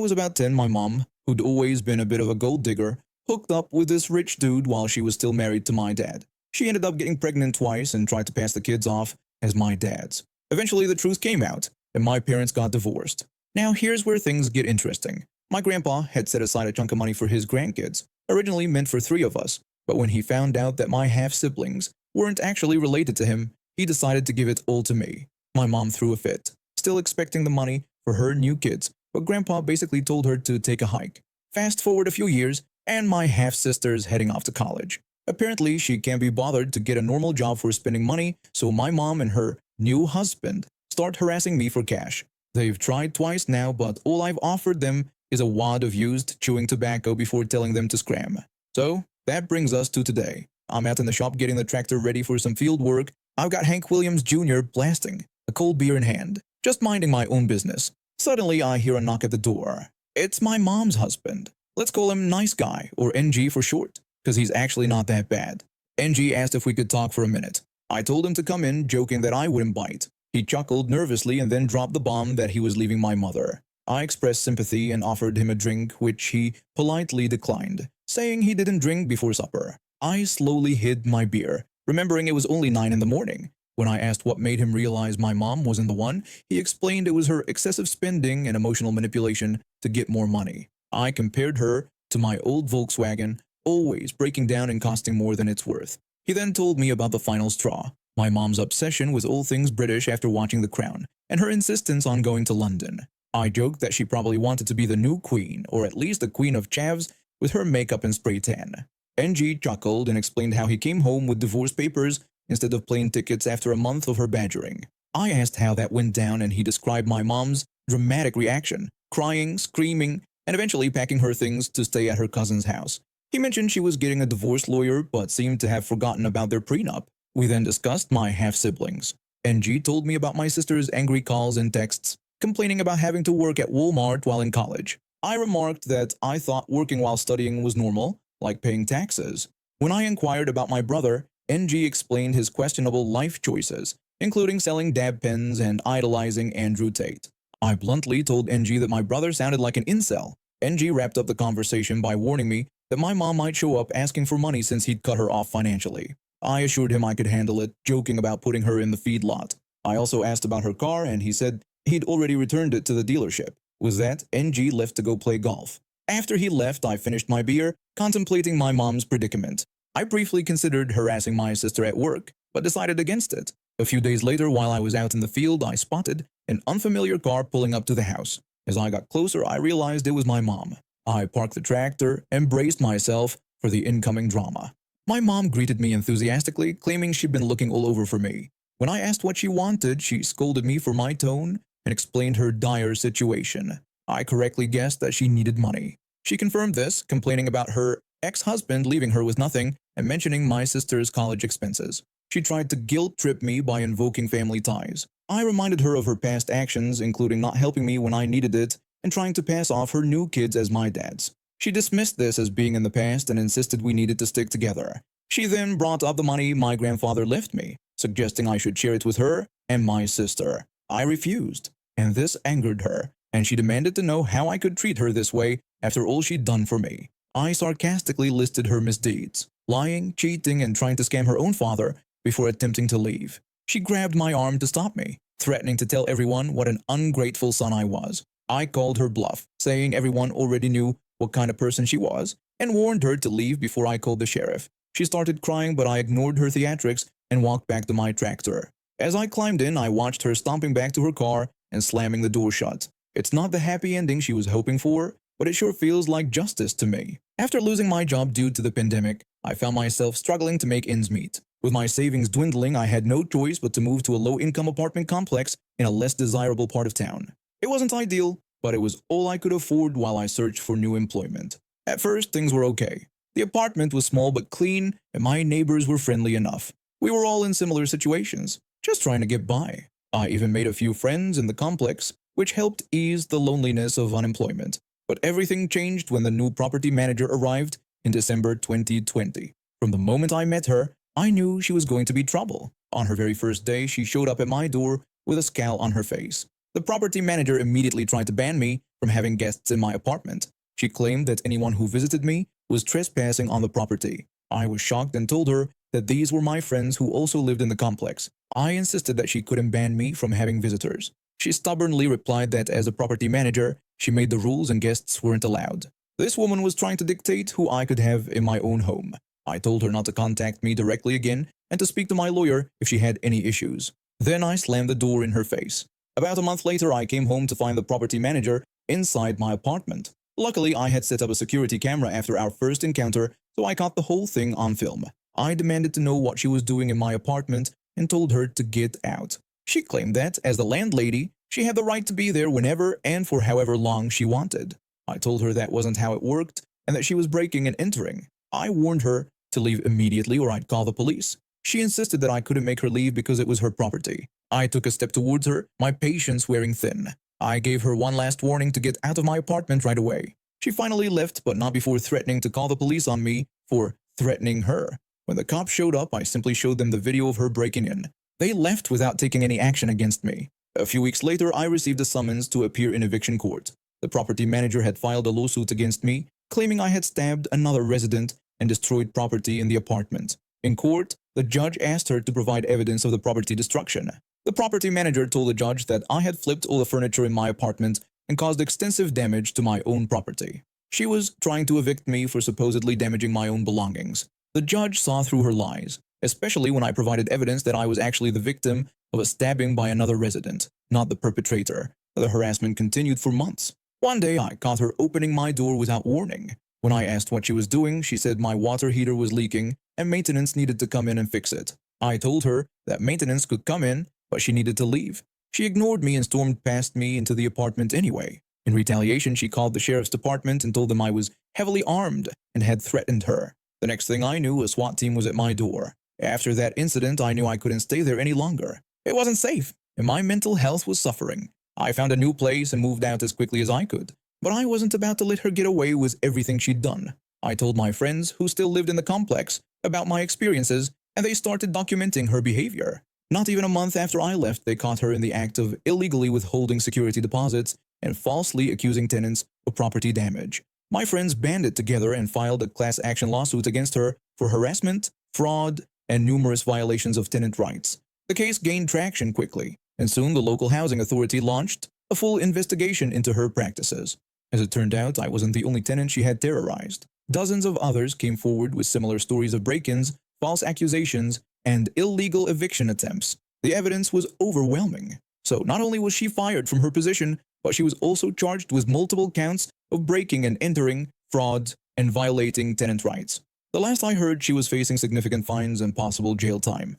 was about 10, my mom, who'd always been a bit of a gold digger, hooked up with this rich dude while she was still married to my dad. She ended up getting pregnant twice and tried to pass the kids off as my dad's. Eventually, the truth came out, and my parents got divorced. Now, here's where things get interesting. My grandpa had set aside a chunk of money for his grandkids, originally meant for 3 of us, but when he found out that my half-siblings weren't actually related to him, he decided to give it all to me. My mom threw a fit, still expecting the money for her new kids, but Grandpa basically told her to take a hike. Fast forward a few years, and my half-sister's heading off to college. Apparently, she can't be bothered to get a normal job for spending money, so my mom and her new husband start harassing me for cash. They've tried twice now, but all I've offered them is a wad of used chewing tobacco before telling them to scram. So, that brings us to today. I'm out in the shop getting the tractor ready for some field work. I've got Hank Williams Jr. blasting, a cold beer in hand, just minding my own business. Suddenly, I hear a knock at the door. It's my mom's husband. Let's call him Nice Guy, or NG for short, because he's actually not that bad. NG asked if we could talk for a minute. I told him to come in, joking that I wouldn't bite. He chuckled nervously and then dropped the bomb that he was leaving my mother. I expressed sympathy and offered him a drink, which he politely declined, saying he didn't drink before supper. I slowly hid my beer, remembering it was only 9 in the morning. When I asked what made him realize my mom wasn't the one, he explained it was her excessive spending and emotional manipulation to get more money. I compared her to my old Volkswagen, always breaking down and costing more than it's worth. He then told me about the final straw, my mom's obsession with all things British after watching The Crown, and her insistence on going to London. I joked that she probably wanted to be the new queen, or at least the queen of chavs, with her makeup and spray tan. NG chuckled and explained how he came home with divorce papers instead of plane tickets after a month of her badgering. I asked how that went down, and he described my mom's dramatic reaction, crying, screaming, and eventually packing her things to stay at her cousin's house. He mentioned she was getting a divorce lawyer but seemed to have forgotten about their prenup. We then discussed my half-siblings. NG told me about my sister's angry calls and texts, complaining about having to work at Walmart while in college. I remarked that I thought working while studying was normal, like paying taxes. When I inquired about my brother, NG explained his questionable life choices, including selling dab pens and idolizing Andrew Tate. I bluntly told NG that my brother sounded like an incel. NG wrapped up the conversation by warning me that my mom might show up asking for money since he'd cut her off financially. I assured him I could handle it, joking about putting her in the feedlot. I also asked about her car, and he said he'd already returned it to the dealership. With that, NG left to go play golf. After he left, I finished my beer, contemplating my mom's predicament. I briefly considered harassing my sister at work, but decided against it. A few days later, while I was out in the field, I spotted an unfamiliar car pulling up to the house. As I got closer, I realized it was my mom. I parked the tractor and braced myself for the incoming drama. My mom greeted me enthusiastically, claiming she'd been looking all over for me. When I asked what she wanted, she scolded me for my tone and explained her dire situation. I correctly guessed that she needed money. She confirmed this, complaining about her ex-husband leaving her with nothing and mentioning my sister's college expenses. She tried to guilt-trip me by invoking family ties. I reminded her of her past actions, including not helping me when I needed it and trying to pass off her new kids as my dad's. She dismissed this as being in the past and insisted we needed to stick together. She then brought up the money my grandfather left me, suggesting I should share it with her and my sister. I refused, and this angered her, and she demanded to know how I could treat her this way after all she'd done for me. I sarcastically listed her misdeeds, lying, cheating, and trying to scam her own father before attempting to leave. She grabbed my arm to stop me, threatening to tell everyone what an ungrateful son I was. I called her bluff, saying everyone already knew what kind of person she was, and warned her to leave before I called the sheriff. She started crying, but I ignored her theatrics and walked back to my tractor. As I climbed in, I watched her stomping back to her car and slamming the door shut. It's not the happy ending she was hoping for, but it sure feels like justice to me. After losing my job due to the pandemic, I found myself struggling to make ends meet. With my savings dwindling, I had no choice but to move to a low-income apartment complex in a less desirable part of town. It wasn't ideal, but it was all I could afford while I searched for new employment. At first, things were okay. The apartment was small but clean, and my neighbors were friendly enough. We were all in similar situations, just trying to get by. I even made a few friends in the complex, which helped ease the loneliness of unemployment. But everything changed when the new property manager arrived in December 2020. From the moment I met her, I knew she was going to be trouble. On her very first day, she showed up at my door with a scowl on her face. The property manager immediately tried to ban me from having guests in my apartment. She claimed that anyone who visited me was trespassing on the property. I was shocked and told her that these were my friends who also lived in the complex. I insisted that she couldn't ban me from having visitors. She stubbornly replied that as a property manager, she made the rules and guests weren't allowed. This woman was trying to dictate who I could have in my own home. I told her not to contact me directly again and to speak to my lawyer if she had any issues. Then I slammed the door in her face. About a month later, I came home to find the property manager inside my apartment. Luckily, I had set up a security camera after our first encounter, so I caught the whole thing on film. I demanded to know what she was doing in my apartment and told her to get out. She claimed that, as the landlady, she had the right to be there whenever and for however long she wanted. I told her that wasn't how it worked and that she was breaking and entering. I warned her to leave immediately or I'd call the police. She insisted that I couldn't make her leave because it was her property. I took a step towards her, my patience wearing thin. I gave her one last warning to get out of my apartment right away. She finally left, but not before threatening to call the police on me for threatening her. When the cops showed up, I simply showed them the video of her breaking in. They left without taking any action against me. A few weeks later, I received a summons to appear in eviction court. The property manager had filed a lawsuit against me, claiming I had stabbed another resident and destroyed property in the apartment. In court, the judge asked her to provide evidence of the property destruction. The property manager told the judge that I had flipped all the furniture in my apartment and caused extensive damage to my own property. She was trying to evict me for supposedly damaging my own belongings. The judge saw through her lies, especially when I provided evidence that I was actually the victim of a stabbing by another resident, not the perpetrator. The harassment continued for months. One day, I caught her opening my door without warning. When I asked what she was doing, she said my water heater was leaking and maintenance needed to come in and fix it. I told her that maintenance could come in, but she needed to leave. She ignored me and stormed past me into the apartment anyway. In retaliation, she called the sheriff's department and told them I was heavily armed and had threatened her. The next thing I knew, a SWAT team was at my door. After that incident, I knew I couldn't stay there any longer. It wasn't safe, and my mental health was suffering. I found a new place and moved out as quickly as I could. But I wasn't about to let her get away with everything she'd done. I told my friends, who still lived in the complex, about my experiences, and they started documenting her behavior. Not even a month after I left, they caught her in the act of illegally withholding security deposits and falsely accusing tenants of property damage. My friends banded together and filed a class action lawsuit against her for harassment, fraud, and numerous violations of tenant rights. The case gained traction quickly, and soon the local housing authority launched a full investigation into her practices. As it turned out, I wasn't the only tenant she had terrorized. Dozens of others came forward with similar stories of break-ins, false accusations, and illegal eviction attempts. The evidence was overwhelming. So not only was she fired from her position, but she was also charged with multiple counts of breaking and entering, fraud, and violating tenant rights. The last I heard, she was facing significant fines and possible jail time.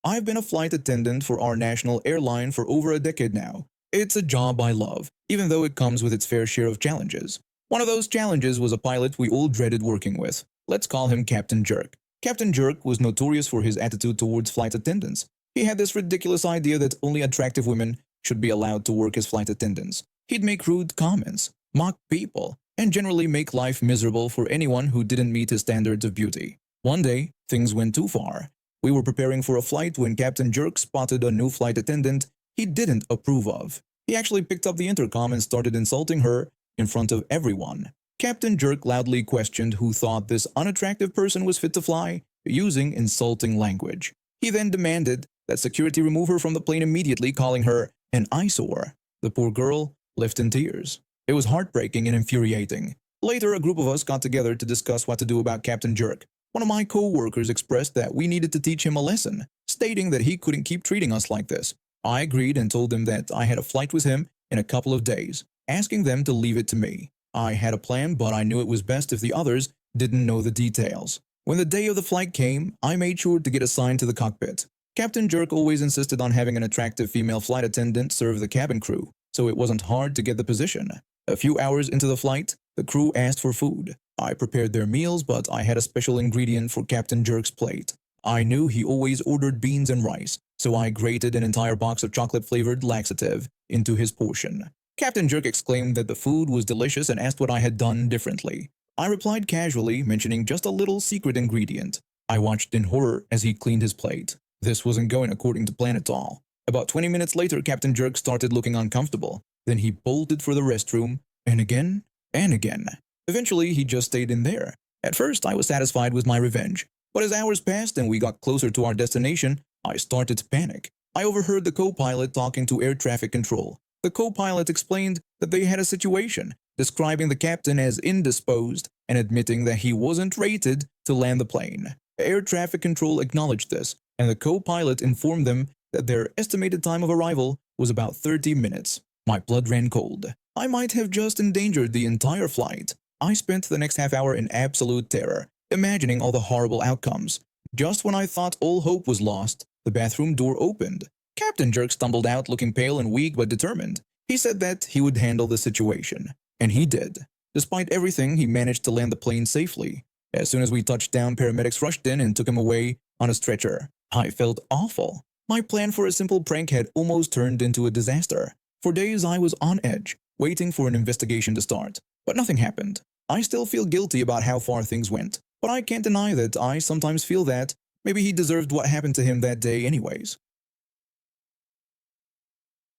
I've been a flight attendant for our national airline for over a decade now. It's a job I love, even though it comes with its fair share of challenges. One of those challenges was a pilot we all dreaded working with. Let's call him Captain Jerk. Captain Jerk was notorious for his attitude towards flight attendants. He had this ridiculous idea that only attractive women should be allowed to work as flight attendants. He'd make rude comments, mock people, and generally make life miserable for anyone who didn't meet his standards of beauty. One day, things went too far. We were preparing for a flight when Captain Jerk spotted a new flight attendant he didn't approve of. He actually picked up the intercom and started insulting her in front of everyone. Captain Jerk loudly questioned who thought this unattractive person was fit to fly, using insulting language. He then demanded that security remove her from the plane immediately, calling her an eyesore. The poor girl left in tears. It was heartbreaking and infuriating. Later, a group of us got together to discuss what to do about Captain Jerk. One of my co-workers expressed that we needed to teach him a lesson, stating that he couldn't keep treating us like this. I agreed and told them that I had a flight with him in a couple of days, asking them to leave it to me. I had a plan, but I knew it was best if the others didn't know the details. When the day of the flight came, I made sure to get assigned to the cockpit. Captain Jerk always insisted on having an attractive female flight attendant serve the cabin crew, so it wasn't hard to get the position. A few hours into the flight, the crew asked for food. I prepared their meals, but I had a special ingredient for Captain Jerk's plate. I knew he always ordered beans and rice, so I grated an entire box of chocolate-flavored laxative into his portion. Captain Jerk exclaimed that the food was delicious and asked what I had done differently. I replied casually, mentioning just a little secret ingredient. I watched in horror as he cleaned his plate. This wasn't going according to plan at all. About 20 minutes later, Captain Jerk started looking uncomfortable. Then he bolted for the restroom, and again, and again. Eventually, he just stayed in there. At first, I was satisfied with my revenge. But as hours passed and we got closer to our destination, I started to panic. I overheard the co-pilot talking to air traffic control. The co-pilot explained that they had a situation, describing the captain as indisposed and admitting that he wasn't rated to land the plane. Air traffic control acknowledged this, and the co-pilot informed them that their estimated time of arrival was about 30 minutes. My blood ran cold. I might have just endangered the entire flight. I spent the next half hour in absolute terror, imagining all the horrible outcomes. Just when I thought all hope was lost, the bathroom door opened. Captain Jerk stumbled out looking pale and weak but determined. He said that he would handle the situation. And he did. Despite everything, he managed to land the plane safely. As soon as we touched down, paramedics rushed in and took him away on a stretcher. I felt awful. My plan for a simple prank had almost turned into a disaster. For days I was on edge, waiting for an investigation to start. But nothing happened. I still feel guilty about how far things went. But I can't deny that I sometimes feel that maybe he deserved what happened to him that day anyways.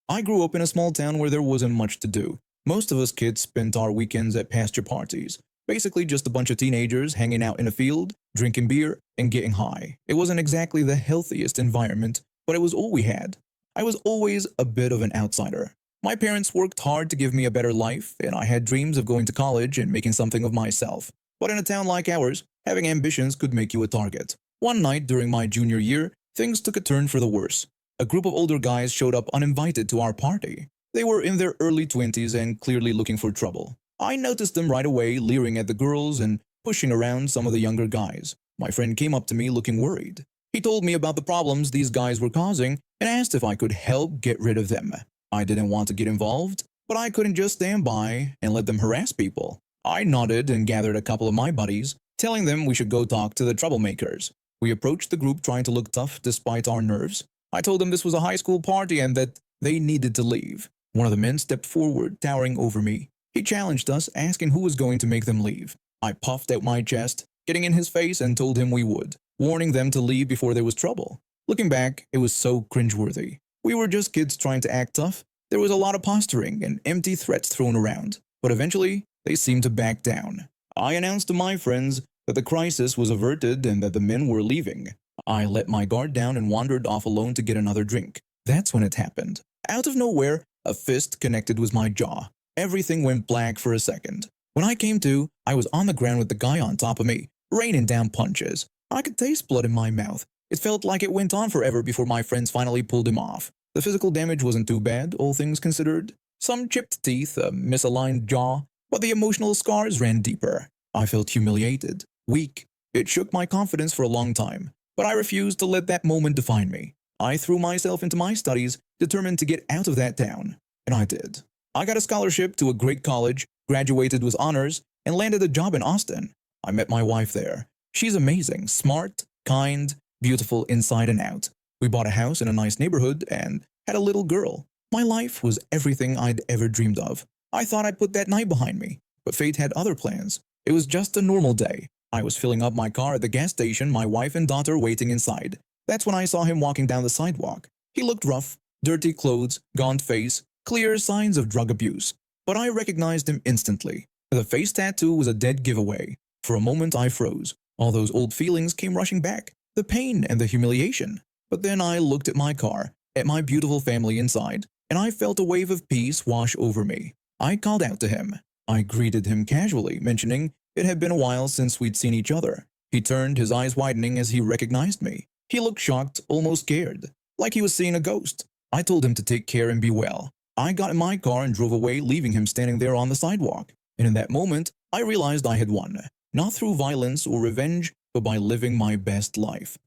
I grew up in a small town where there wasn't much to do. Most of us kids spent our weekends at pasture parties. Basically just a bunch of teenagers hanging out in a field, drinking beer, and getting high. It wasn't exactly the healthiest environment, but it was all we had. I was always a bit of an outsider. My parents worked hard to give me a better life, and I had dreams of going to college and making something of myself. But in a town like ours, having ambitions could make you a target. One night during my junior year, things took a turn for the worse. A group of older guys showed up uninvited to our party. They were in their early 20s and clearly looking for trouble. I noticed them right away, leering at the girls and pushing around some of the younger guys. My friend came up to me looking worried. He told me about the problems these guys were causing and asked if I could help get rid of them. I didn't want to get involved, but I couldn't just stand by and let them harass people. I nodded and gathered a couple of my buddies, telling them we should go talk to the troublemakers. We approached the group trying to look tough despite our nerves. I told them this was a high school party and that they needed to leave. One of the men stepped forward, towering over me. He challenged us, asking who was going to make them leave. I puffed out my chest, getting in his face, and told him we would, warning them to leave before there was trouble. Looking back, it was so cringeworthy. We were just kids trying to act tough. There was a lot of posturing and empty threats thrown around, but eventually, they seemed to back down. I announced to my friends that the crisis was averted and that the men were leaving. I let my guard down and wandered off alone to get another drink. That's when it happened. Out of nowhere, a fist connected with my jaw. Everything went black for a second. When I came to, I was on the ground with the guy on top of me, raining down punches. I could taste blood in my mouth. It felt like it went on forever before my friends finally pulled him off. The physical damage wasn't too bad, all things considered. Some chipped teeth, a misaligned jaw, but the emotional scars ran deeper. I felt humiliated, weak. It shook my confidence for a long time, but I refused to let that moment define me. I threw myself into my studies, determined to get out of that town. And I did. I got a scholarship to a great college, graduated with honors, and landed a job in Austin. I met my wife there. She's amazing, smart, kind, beautiful inside and out. We bought a house in a nice neighborhood and had a little girl. My life was everything I'd ever dreamed of. I thought I'd put that night behind me, but fate had other plans. It was just a normal day. I was filling up my car at the gas station, my wife and daughter waiting inside. That's when I saw him walking down the sidewalk. He looked rough, dirty clothes, gaunt face, clear signs of drug abuse. But I recognized him instantly. The face tattoo was a dead giveaway. For a moment I froze. All those old feelings came rushing back, the pain and the humiliation. But then I looked at my car, at my beautiful family inside, and I felt a wave of peace wash over me. I called out to him. I greeted him casually, mentioning it had been a while since we'd seen each other. He turned, his eyes widening as he recognized me. He looked shocked, almost scared, like he was seeing a ghost. I told him to take care and be well. I got in my car and drove away, leaving him standing there on the sidewalk. And in that moment, I realized I had won. Not through violence or revenge, but by living my best life.